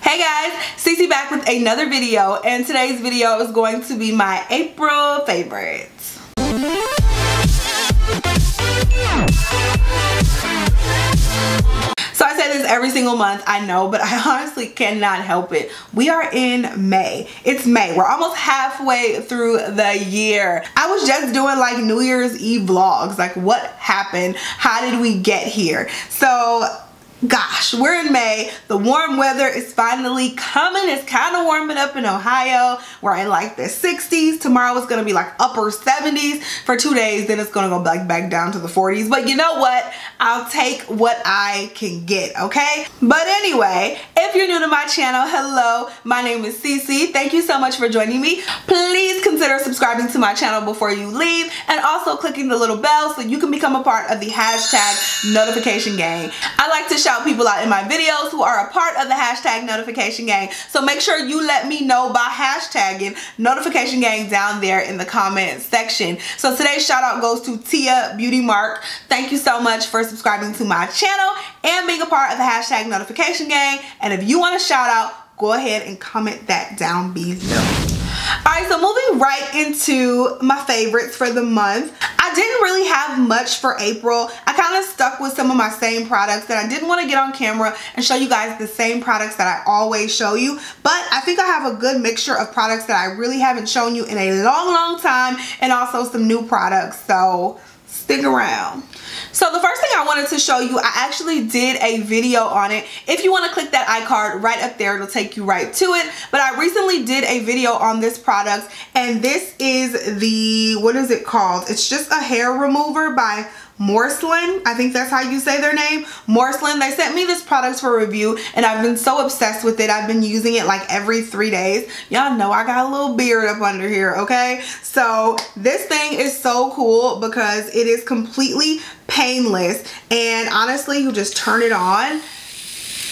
Hey guys, Cece back with another video, and today's video is going to be my April favorites. So I say this every single month, I know, but I honestly cannot help it. We are in May. It's May. We're almost halfway through the year. I was just doing like New Year's Eve vlogs, like what happened? How did we get here? So gosh, we're in May. The warm weather is finally coming. It's kind of warming up in Ohio. We're in like the 60s. Tomorrow it's going to be like upper 70s for 2 days. Then it's going to go back down to the 40s. But you know what? I'll take what I can get, okay? But anyway, if you're new to my channel, hello. My name is Cece. Thank you so much for joining me. Please consider subscribing to my channel before you leave, and also clicking the little bell so you can become a part of the hashtag notification gang. I like to shout people out in my videos who are a part of the hashtag notification gang, so make sure you let me know by hashtagging notification gang down there in the comment section. So today's shout out goes to Tia Beauty Mark. Thank you so much for subscribing to my channel and being a part of the hashtag notification gang. And if you want a shout out, go ahead and comment that down below. Alright, so moving right into my favorites for the month. I didn't really have much for April. I kind of stuck with some of my same products that I didn't want to get on camera and show you guys the same products that I always show you. But I think I have a good mixture of products that I really haven't shown you in a long time, and also some new products, so stick around. So the first thing I wanted to show you, I actually did a video on it. If you want to click that iCard right up there, it'll take you right to it. But I recently did a video on this product, and this is the, what is it called? It's just a hair remover by Morslin. I think that's how you say their name. Morslin. They sent me this product for review, and I've been so obsessed with it. I've been using it like every 3 days. Y'all know I got a little beard up under here, okay? So this thing is so cool because it is completely painless, and honestly, you just turn it on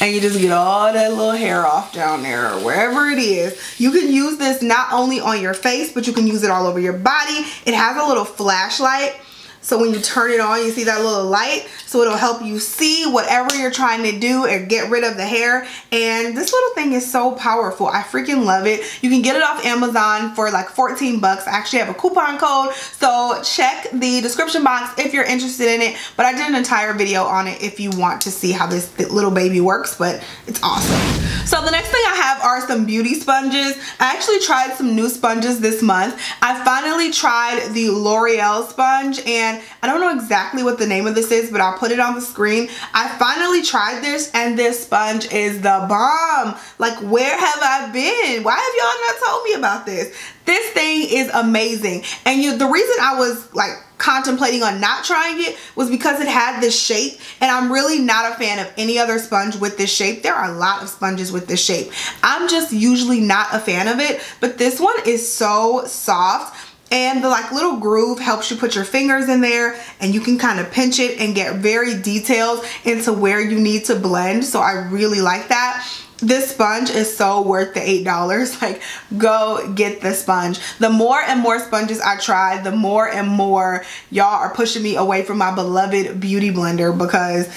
and you just get all that little hair off down there or wherever it is. You can use this not only on your face, but you can use it all over your body. It has a little flashlight. So when you turn it on, you see that little light. So it'll help you see whatever you're trying to do and get rid of the hair. And this little thing is so powerful. I freaking love it. You can get it off Amazon for like 14 bucks. I actually have a coupon code. So check the description box if you're interested in it. But I did an entire video on it if you want to see how this little baby works. But it's awesome. So the next thing I have are some beauty sponges. I actually tried some new sponges this month. I finally tried the L'Oreal sponge, and I don't know exactly what the name of this is, but I'll put it on the screen. I finally tried this, and this sponge is the bomb. Like, where have I been? Why have y'all not told me about this? This thing is amazing. And the reason I was like contemplating on not trying it was because it had this shape, and I'm really not a fan of any other sponge with this shape. There are a lot of sponges with this shape. I'm just usually not a fan of it, but this one is so soft. And the like little groove helps you put your fingers in there, and you can kind of pinch it and get very detailed into where you need to blend. So I really like that. This sponge is so worth the $8. Like, go get the sponge. The more and more sponges I try, the more and more y'all are pushing me away from my beloved beauty blender, because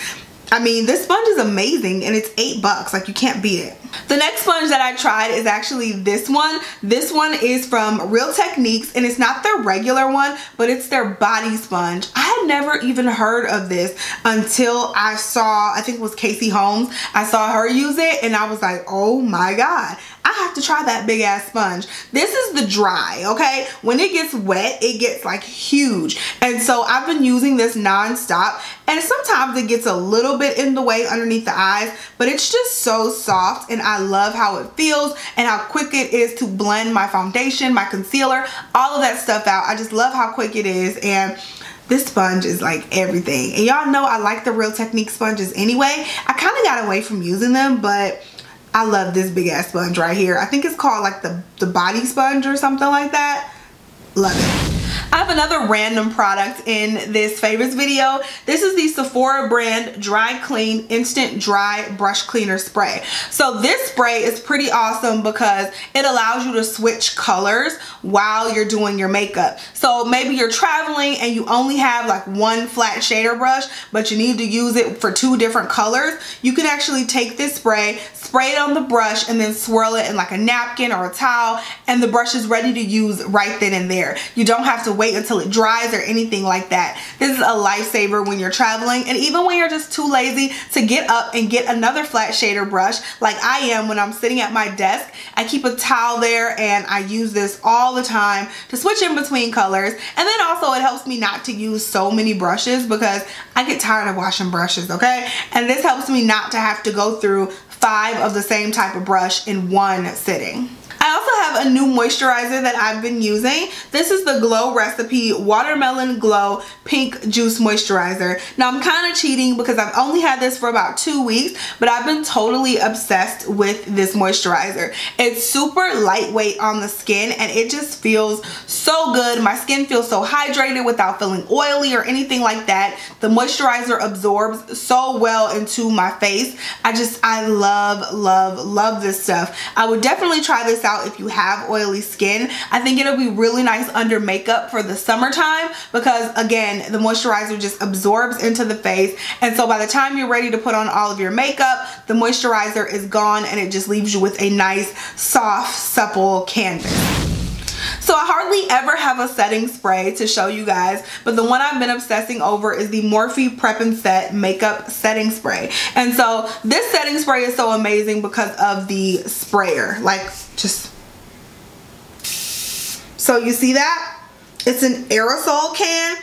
I mean, this sponge is amazing, and it's $8. Like, you can't beat it. The next sponge that I tried is actually this one. This one is from Real Techniques, and it's not their regular one, but it's their body sponge. I had never even heard of this until I saw, I think it was Casey Holmes. I saw her use it, and I was like, oh my God, I have to try that big ass sponge. This is the dry, okay? When it gets wet, it gets like huge. And so I've been using this non-stop, and sometimes it gets a little bit in the way underneath the eyes, but it's just so soft, and I love how it feels and how quick it is to blend my foundation, my concealer, all of that stuff out. I just love how quick it is, and this sponge is like everything. And y'all know I like the Real Technique sponges anyway. I kind of got away from using them, but I love this big ass sponge right here. I think it's called like the body sponge or something like that. Love it. I I have another random product in this favorites video. This is the Sephora brand Dry Clean Instant Dry Brush Cleaner Spray. So this spray is pretty awesome because it allows you to switch colors while you're doing your makeup. So maybe you're traveling and you only have like one flat shader brush, but you need to use it for 2 different colors. You can actually take this spray, spray it on the brush, and then swirl it in like a napkin or a towel, and the brush is ready to use right then and there. You don't have to wait until it dries or anything like that. This is a lifesaver when you're traveling, and even when you're just too lazy to get up and get another flat shader brush like I am when I'm sitting at my desk. I keep a towel there and I use this all the time to switch in between colors. And then also it helps me not to use so many brushes because I get tired of washing brushes, okay? And this helps me not to have to go through 5 of the same type of brush in one sitting. I also have a new moisturizer that I've been using. This is the Glow Recipe Watermelon Glow Pink Juice Moisturizer. Now I'm kind of cheating because I've only had this for about 2 weeks, but I've been totally obsessed with this moisturizer. It's super lightweight on the skin and it just feels so good. My skin feels so hydrated without feeling oily or anything like that. The moisturizer absorbs so well into my face. I love this stuff. I would definitely try this out if you have oily skin. I think it'll be really nice under makeup for the summertime because again, the moisturizer just absorbs into the face, and so by the time you're ready to put on all of your makeup, the moisturizer is gone and it just leaves you with a nice, soft, supple canvas. So I hardly ever have a setting spray to show you guys, but the one I've been obsessing over is the Morphe Prep and Set Makeup Setting Spray. And so this setting spray is so amazing because of the sprayer. Like, just, so you see that? It's an aerosol can.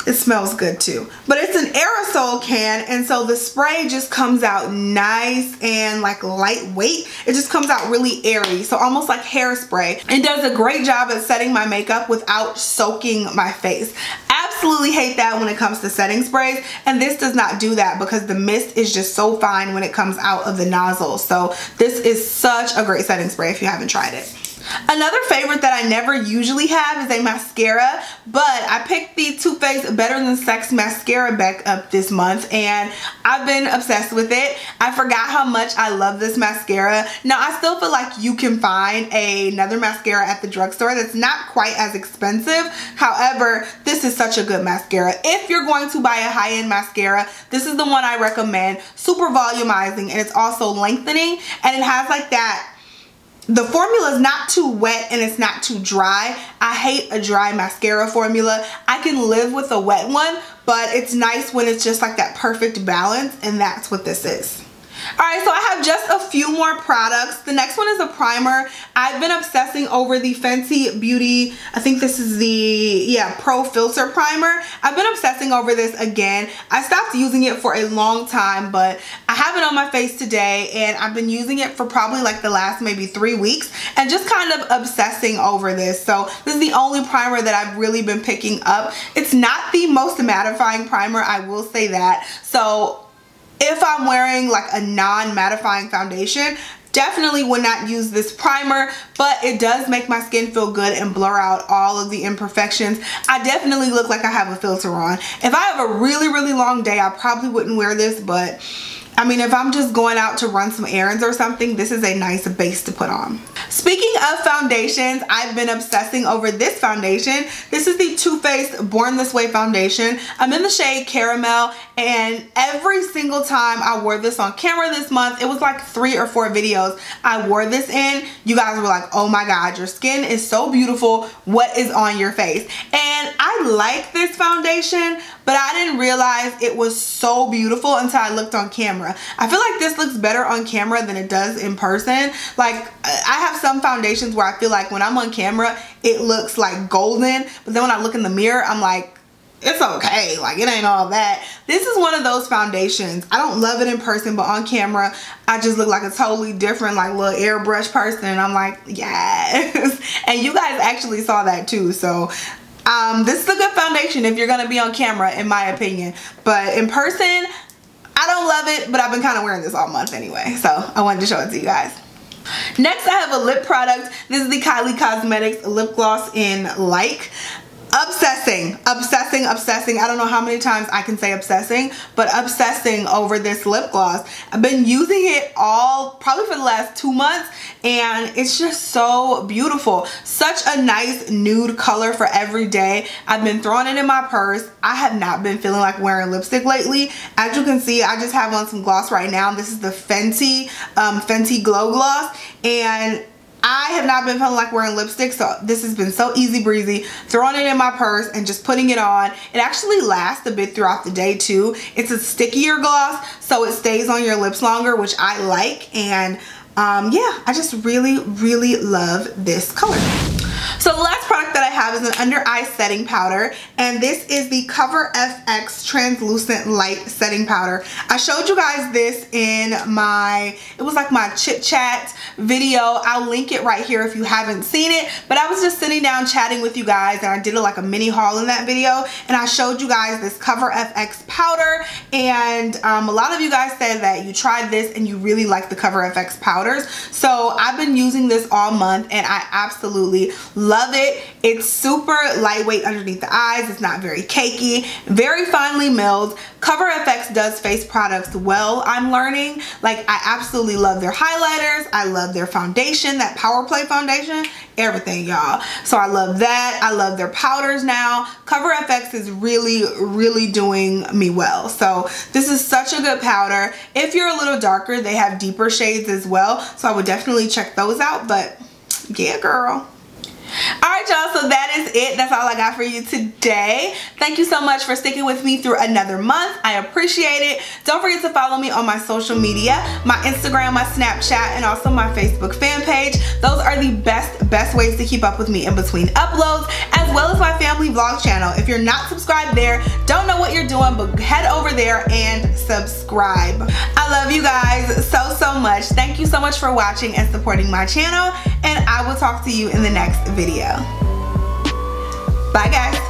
It smells good too, but it's an aerosol can, and so the spray just comes out nice and like lightweight. It just comes out really airy, so almost like hairspray. It does a great job at setting my makeup without soaking my face. Absolutely hate that when it comes to setting sprays, and this does not do that because the mist is just so fine when it comes out of the nozzle. So this is such a great setting spray if you haven't tried it. Another favorite that I never usually have is a mascara, but I picked the Too Faced Better Than Sex mascara back up this month and I've been obsessed with it. I forgot how much I love this mascara. Now I still feel like you can find another mascara at the drugstore that's not quite as expensive. However, this is such a good mascara. If you're going to buy a high-end mascara, this is the one I recommend. Super volumizing, and it's also lengthening, and it has like that. The formula is not too wet and it's not too dry. I hate a dry mascara formula. I can live with a wet one, but it's nice when it's just like that perfect balance, and that's what this is. Alright, so I have just a few more products. The next one is a primer. I've been obsessing over the Fenty Beauty, I think this is the, Pro Filter Primer. I've been obsessing over this again. I stopped using it for a long time, but I have it on my face today, and I've been using it for probably like the last maybe 3 weeks, and just kind of obsessing over this. So this is the only primer that I've really been picking up. It's not the most mattifying primer, I will say that. So if I'm wearing like a non-mattifying foundation, definitely would not use this primer, but it does make my skin feel good and blur out all of the imperfections. I definitely look like I have a filter on. If I have a really long day, I probably wouldn't wear this, but I mean, if I'm just going out to run some errands or something, this is a nice base to put on. Speaking of foundations, I've been obsessing over this foundation. This is the Too Faced Born This Way foundation. I'm in the shade Caramel, and every single time I wore this on camera this month, it was like 3 or 4 videos I wore this in. You guys were like, oh my God, your skin is so beautiful. What is on your face? And I like this foundation, but I didn't realize it was so beautiful until I looked on camera. I feel like this looks better on camera than it does in person. Like, I have some foundations where I feel like when I'm on camera, it looks like golden, but then when I look in the mirror, I'm like, it's okay, like it ain't all that. This is one of those foundations. I don't love it in person, but on camera, I just look like a totally different like little airbrush person, and I'm like, yes. And you guys actually saw that too, so this is a good foundation if you're gonna be on camera, in my opinion. But in person, I don't love it, but I've been kind of wearing this all month anyway, so I wanted to show it to you guys. Next, I have a lip product. This is the Kylie Cosmetics lip gloss in Like. obsessing. I don't know how many times I can say obsessing, but obsessing over this lip gloss. I've been using it probably for the last 2 months, and it's just so beautiful. Such a nice nude color for every day. I've been throwing it in my purse. I have not been feeling like wearing lipstick lately. As you can see, I just have on some gloss right now. This is the Fenty Glow Gloss, and I have not been feeling like wearing lipstick, so this has been so easy breezy. Throwing it in my purse and just putting it on. It actually lasts a bit throughout the day too. It's a stickier gloss, so it stays on your lips longer, which I like. And yeah, I just really love this color. So the last product that I have is an under eye setting powder, and this is the Cover FX Translucent Light Setting Powder. I showed you guys this in it was like my chit chat video. I'll link it right here if you haven't seen it, but I was just sitting down chatting with you guys, and I did like a mini haul in that video, and I showed you guys this Cover FX powder, and a lot of you guys said that you tried this and you really like the Cover FX powders. So I've been using this all month, and I absolutely love it. It's super lightweight underneath the eyes. It's not very cakey, very finely milled. Cover FX does face products well, I'm learning. Like, I absolutely love their highlighters. I love their foundation, that Power Play foundation, everything, y'all. So I love that. I love their powders now. Cover FX is really doing me well. So this is such a good powder. If you're a little darker, they have deeper shades as well, so I would definitely check those out. But yeah, girl. Alright, y'all, so that is it. That's all I got for you today. Thank you so much for sticking with me through another month. I appreciate it. Don't forget to follow me on my social media, my Instagram, my Snapchat, and also my Facebook fan page. Those are the best ways to keep up with me in between uploads, as well as my family vlog channel. If you're not subscribed there, don't know what you're doing, but head over there and subscribe. I love you guys so much. Thank you so much for watching and supporting my channel, and I will talk to you in the next video. Bye, guys.